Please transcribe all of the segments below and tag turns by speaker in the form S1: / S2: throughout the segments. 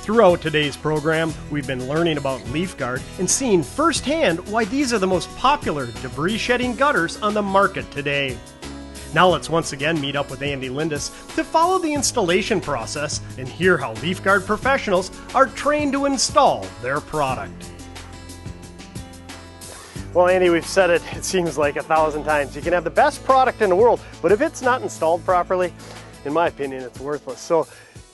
S1: Throughout today's program, we've been learning about LeafGuard and seeing firsthand why these are the most popular debris-shedding gutters on the market today. Now let's once again meet up with Andy Lindus to follow the installation process and hear how LeafGuard professionals are trained to install their product. Well, Andy, we've said it seems like 1,000 times. You can have the best product in the world, but if it's not installed properly, in my opinion, it's worthless. So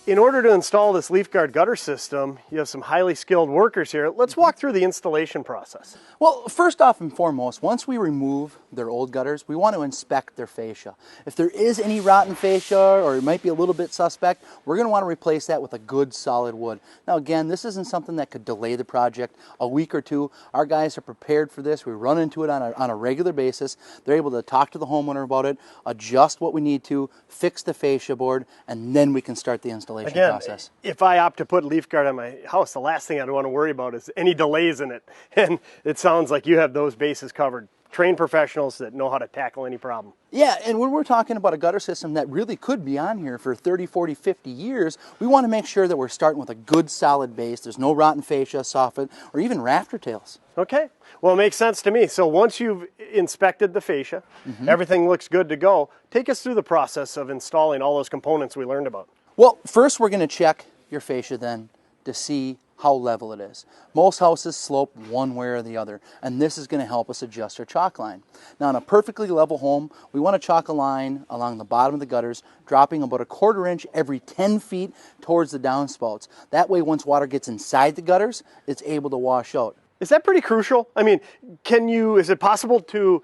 S1: in order to install this LeafGuard gutter system, you have some highly skilled workers here. Let's walk through the installation process.
S2: Well, first off and foremost, once we remove their old gutters, we want to inspect their fascia. If there is any rotten fascia or it might be a little bit suspect, we're going to want to replace that with a good solid wood. Now again, this isn't something that could delay the project a week or two. Our guys are prepared for this. We run into it on a regular basis. They're able to talk to the homeowner about it, adjust what we need to, fix the fascia board, and then we can start the installation process.
S1: If I opt to put LeafGuard on my house, the last thing I'd want to worry about is any delays in it. And it sounds like you have those bases covered. Trained professionals that know how to tackle any problem.
S2: Yeah, and when we're talking about a gutter system that really could be on here for 30, 40, 50 years, we want to make sure that we're starting with a good solid base. There's no rotten fascia, soffit, or even rafter tails.
S1: Okay, well, it makes sense to me. So once you've inspected the fascia, everything looks good to go, take us through the process of installing all those components we learned about.
S2: Well, first we're going to check your fascia then to see how level it is. Most houses slope one way or the other, and this is going to help us adjust our chalk line. Now, in a perfectly level home, we want to chalk a line along the bottom of the gutters, dropping about 1/4 inch every 10 feet towards the downspouts. That way, once water gets inside the gutters, it's able to wash out.
S1: Is that pretty crucial? I mean, is it possible to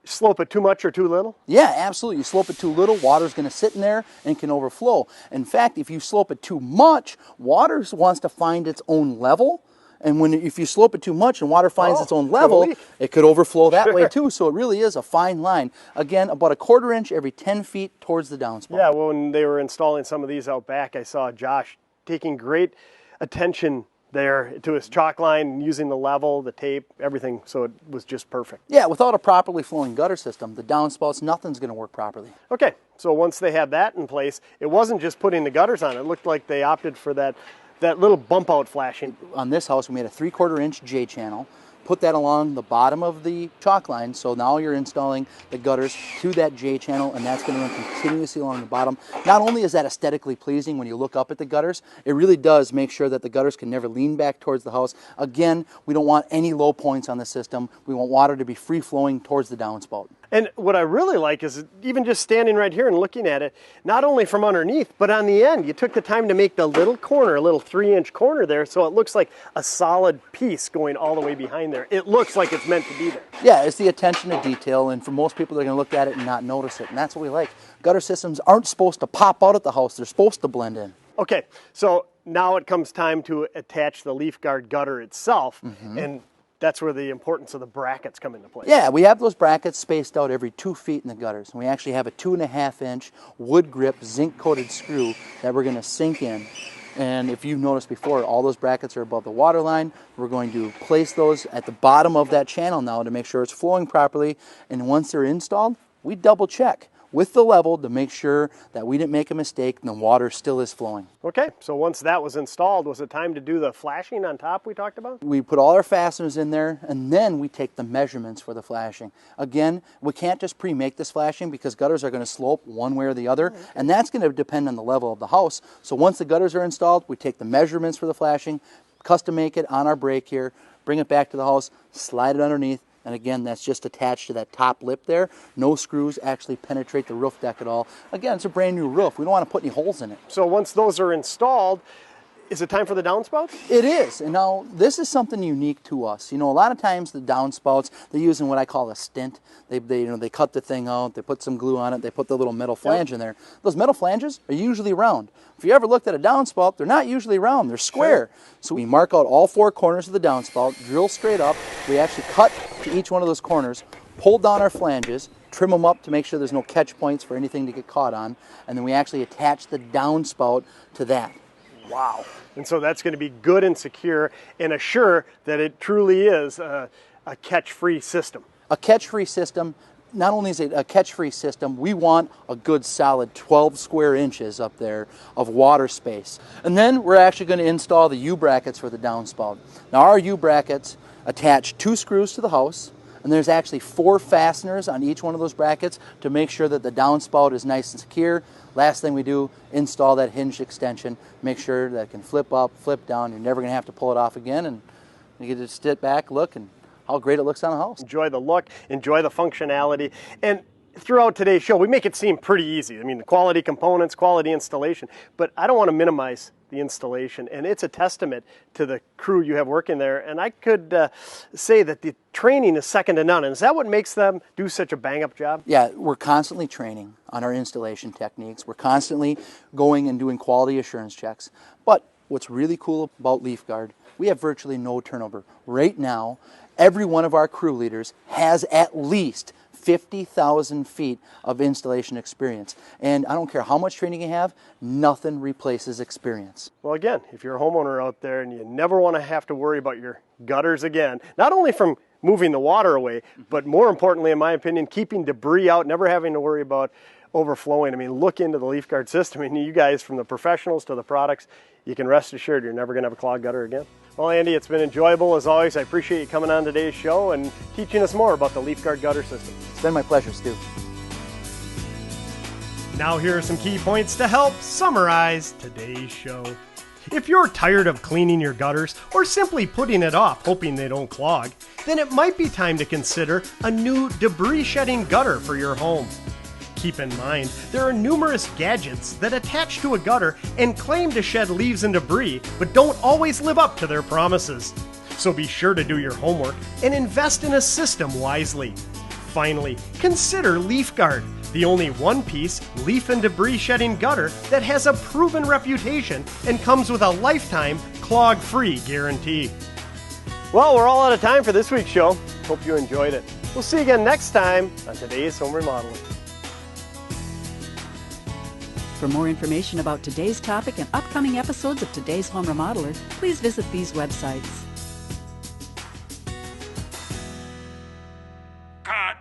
S1: slope it too much or too little?
S2: Yeah, absolutely. You slope it too little, water's going to sit in there and can overflow. In fact, if you slope it too much, water wants to find its own level. And if you slope it too much and water finds its own level, it could overflow that way too. So it really is a fine line. Again, about 1/4 inch every 10 feet towards the downspout.
S1: Yeah, well, when they were installing some of these out back, I saw Josh taking great attention there to his chalk line, using the level, the tape, everything, so it was just perfect.
S2: Yeah, without a properly flowing gutter system, the downspouts, nothing's going to work properly.
S1: Okay, so once they have that in place, it wasn't just putting the gutters on. It looked like they opted for that little bump out flashing.
S2: On this house, we made a 3/4 inch J channel, put that along the bottom of the chalk line, so now you're installing the gutters to that J channel, and that's going to run continuously along the bottom. Not only is that aesthetically pleasing when you look up at the gutters, it really does make sure that the gutters can never lean back towards the house. Again, we don't want any low points on the system. We want water to be free flowing towards the downspout.
S1: And what I really like is even just standing right here and looking at it, not only from underneath, but on the end, you took the time to make the little corner, a little 3-inch corner there, so it looks like a solid piece going all the way behind there. It looks like it's meant to be there.
S2: Yeah, it's the attention to detail, and for most people, they're going to look at it and not notice it, and that's what we like. Gutter systems aren't supposed to pop out at the house. They're supposed to blend in.
S1: Okay, so now it comes time to attach the LeafGuard gutter itself, and that's where the importance of the brackets come into play.
S2: Yeah, we have those brackets spaced out every 2 feet in the gutters. And we actually have a 2.5 inch wood grip zinc coated screw that we're going to sink in. And if you've noticed before, all those brackets are above the water line. We're going to place those at the bottom of that channel now to make sure it's flowing properly. And once they're installed, we double check with the level to make sure that we didn't make a mistake and the water still is flowing.
S1: Okay, so once that was installed, was it time to do the flashing on top we talked about?
S2: We put all our fasteners in there, and then we take the measurements for the flashing. Again, we can't just pre-make this flashing because gutters are going to slope one way or the other, and that's going to depend on the level of the house. So once the gutters are installed, we take the measurements for the flashing, custom make it on our brake here, bring it back to the house, slide it underneath, and again, that's just attached to that top lip there. No screws actually penetrate the roof deck at all. Again, it's a brand new roof. We don't want to put any holes in it.
S1: So once those are installed, is it time for the downspouts?
S2: It is. And now, this is something unique to us. You know, a lot of times the downspouts, they're using what I call a stint. They cut the thing out, they put some glue on it, they put the little metal flange in there. Those metal flanges are usually round. If you ever looked at a downspout, they're not usually round, they're square. So we mark out all 4 corners of the downspout, drill straight up. We actually cut to each one of those corners, pull down our flanges, trim them up to make sure there's no catch points for anything to get caught on, and then we actually attach the downspout to that.
S1: Wow. And so that's going to be good and secure and assure that it truly is a catch-free system.
S2: A catch-free system. not only is it a catch-free system, we want a good solid 12 square inches up there of water space. And then we're actually going to install the U-brackets for the downspout. Now our U-brackets attach 2 screws to the house, and there's actually 4 fasteners on each one of those brackets to make sure that the downspout is nice and secure. Last thing we do, install that hinged extension, make sure that it can flip up, flip down. You're never going to have to pull it off again, and you get to sit back, look, and how great it looks on the house.
S1: Enjoy the look, enjoy the functionality, and throughout today's show, we make it seem pretty easy. I mean, the quality components, quality installation, but I don't want to minimize the installation, and it's a testament to the crew you have working there, and I could say that the training is second to none. And is that what makes them do such a bang-up job?
S2: Yeah, we're constantly training on our installation techniques. We're constantly going and doing quality assurance checks. But what's really cool about LeafGuard, we have virtually no turnover. Right now, every one of our crew leaders has at least 50,000 feet of installation experience. And I don't care how much training you have, nothing replaces experience.
S1: Well, again, if you're a homeowner out there and you never want to have to worry about your gutters again, not only from moving the water away, but more importantly, in my opinion, keeping debris out, never having to worry about overflowing. I mean, look into the LeafGuard system. I mean, you guys, from the professionals to the products, you can rest assured you're never going to have a clogged gutter again. Well, Andy, it's been enjoyable as always. I appreciate you coming on today's show and teaching us more about the LeafGuard gutter system.
S2: It's been my pleasure, Stu.
S1: Now here are some key points to help summarize today's show. If you're tired of cleaning your gutters or simply putting it off hoping they don't clog, then it might be time to consider a new debris shedding gutter for your home. Keep in mind, there are numerous gadgets that attach to a gutter and claim to shed leaves and debris, but don't always live up to their promises. So be sure to do your homework and invest in a system wisely. Finally, consider LeafGuard, the only one-piece leaf and debris shedding gutter that has a proven reputation and comes with a lifetime clog-free guarantee. Well, we're all out of time for this week's show. Hope you enjoyed it. We'll see you again next time on today's Home Remodeling.
S3: For more information about today's topic and upcoming episodes of Today's Home Remodeler, please visit these websites.
S4: Cut.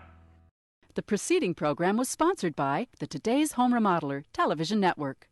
S3: The preceding program was sponsored by the Today's Home Remodeler television network.